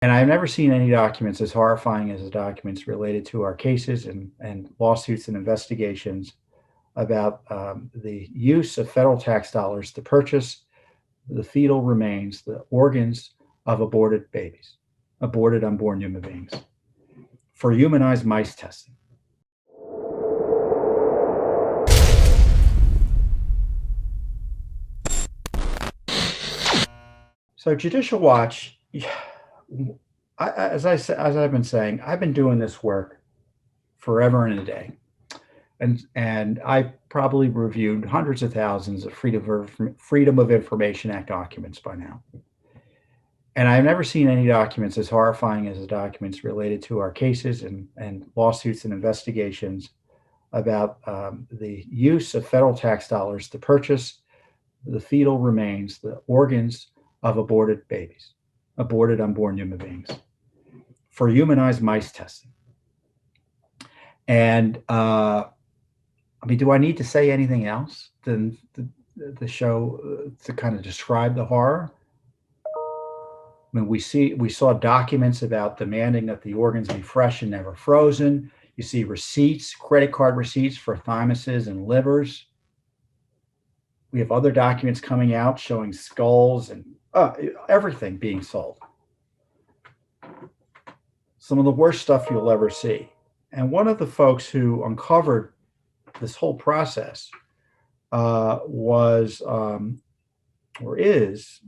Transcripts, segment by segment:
And I've never seen any documents as horrifying as the documents related to our cases and lawsuits and investigations about the use of federal tax dollars to purchase the fetal remains, the organs of aborted babies, aborted unborn human beings, for humanized mice testing. So Judicial Watch, as I've been saying, I've been doing this work forever and a day. And I probably reviewed hundreds of thousands of Freedom of Information Act documents by now. And I've never seen any documents as horrifying as the documents related to our cases and lawsuits and investigations about the use of federal tax dollars to purchase the fetal remains, the organs of aborted babies, aborted unborn human beings, for humanized mice testing. And I mean, do I need to say anything else than the show to kind of describe the horror? I mean, we saw documents about demanding that the organs be fresh and never frozen. You see receipts, credit card receipts for thymuses and livers. We have other documents coming out showing skulls and everything being sold. Some of the worst stuff you'll ever see. And one of the folks who uncovered this whole process was or is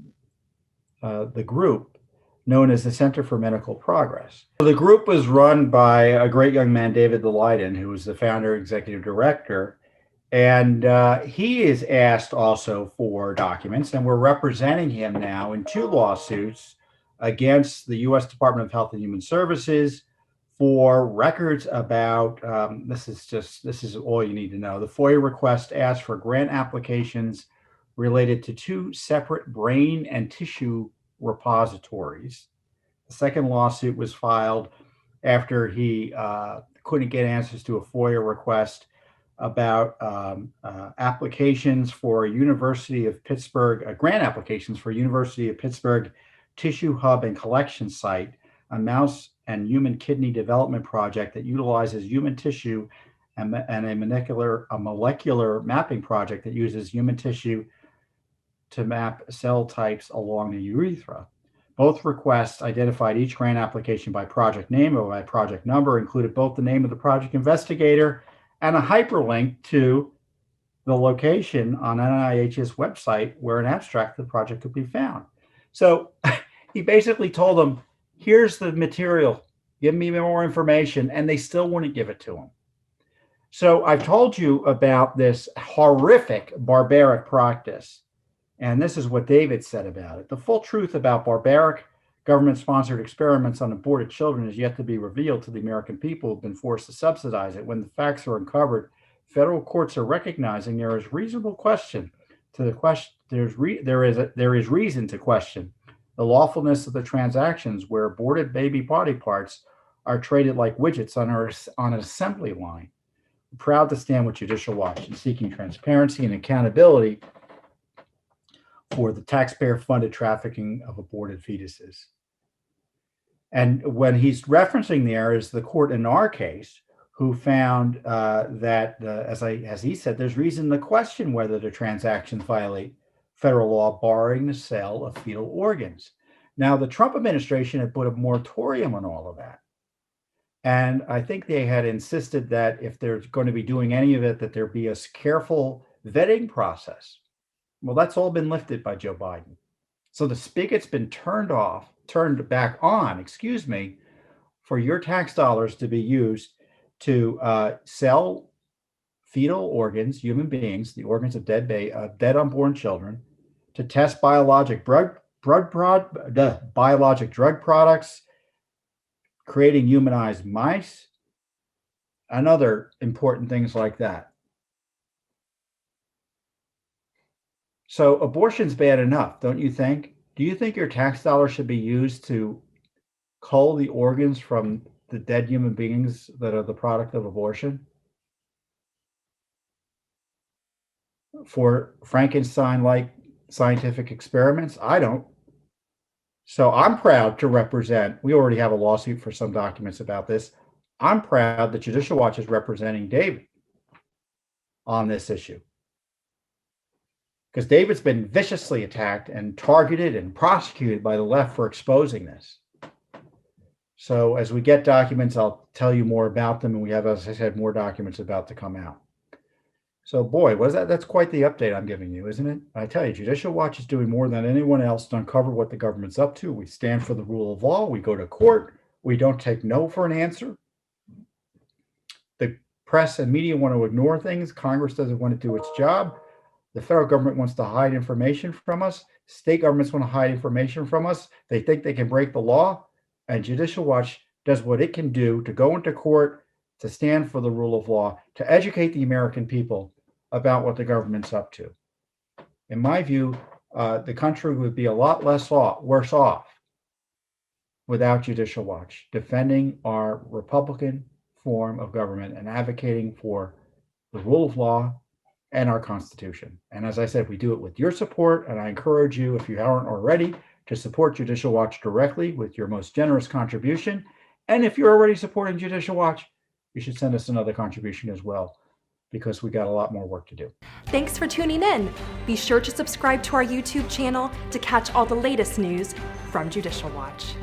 the group known as the Center for Medical Progress. So the group was run by a great young man, David Leiden, who was the founder, executive director. And he is asked also for documents, and we're representing him now in two lawsuits against the U.S. Department of Health and Human Services for records about, this is all you need to know. The FOIA request asked for grant applications related to two separate brain and tissue repositories. The second lawsuit was filed after he couldn't get answers to a FOIA request about applications for University of Pittsburgh, grant applications for University of Pittsburgh Tissue Hub and Collection Site, a mouse and human kidney development project that utilizes human tissue and a molecular mapping project that uses human tissue to map cell types along the urethra. Both requests identified each grant application by project name or by project number, included both the name of the project investigator and a hyperlink to the location on NIH's website where an abstract of the project could be found. So he basically told them, here's the material, give me more information, and they still wouldn't give it to him. So I've told you about this horrific, barbaric practice, and this is what David said about it. The full truth about barbaric government-sponsored experiments on aborted children is yet to be revealed to the American people who've been forced to subsidize it. When the facts are uncovered, federal courts are recognizing there is reasonable question to the question. There is reason to question the lawfulness of the transactions where aborted baby body parts are traded like widgets on an assembly line. I'm proud to stand with Judicial Watch in seeking transparency and accountability for the taxpayer-funded trafficking of aborted fetuses. And when he's referencing there is the court in our case who found that, as he said, there's reason to question whether the transactions violate federal law barring the sale of fetal organs. Now, the Trump administration had put a moratorium on all of that. And I think they had insisted that if they're going to be doing any of it, that there be a careful vetting process. Well, that's all been lifted by Joe Biden. So the spigot's been turned back on, for your tax dollars to be used to sell fetal organs, human beings, the organs of dead unborn children, to test biologic drug products, creating humanized mice, and other important things like that. So abortion's bad enough, don't you think? Do you think your tax dollars should be used to cull the organs from the dead human beings that are the product of abortion? For Frankenstein-like scientific experiments? I don't. So I'm proud to represent, we already have a lawsuit for some documents about this. I'm proud that Judicial Watch is representing David on this issue, because David's been viciously attacked and targeted and prosecuted by the left for exposing this. So as we get documents, I'll tell you more about them. And we have, as I said, more documents about to come out. So boy, what is that? That's quite the update I'm giving you, isn't it? I tell you, Judicial Watch is doing more than anyone else to uncover what the government's up to. We stand for the rule of law. We go to court. We don't take no for an answer. The press and media want to ignore things. Congress doesn't want to do its job. The federal government wants to hide information from us. State governments want to hide information from us. They think they can break the law. And Judicial Watch does what it can do to go into court, to stand for the rule of law, to educate the American people about what the government's up to. In my view, the country would be a lot worse off without Judicial Watch defending our Republican form of government and advocating for the rule of law and our Constitution. And as I said, we do it with your support, and I encourage you, if you aren't already, to support Judicial Watch directly with your most generous contribution. And if you're already supporting Judicial Watch, you should send us another contribution as well, because we got a lot more work to do. Thanks for tuning in. Be sure to subscribe to our YouTube channel to catch all the latest news from Judicial Watch.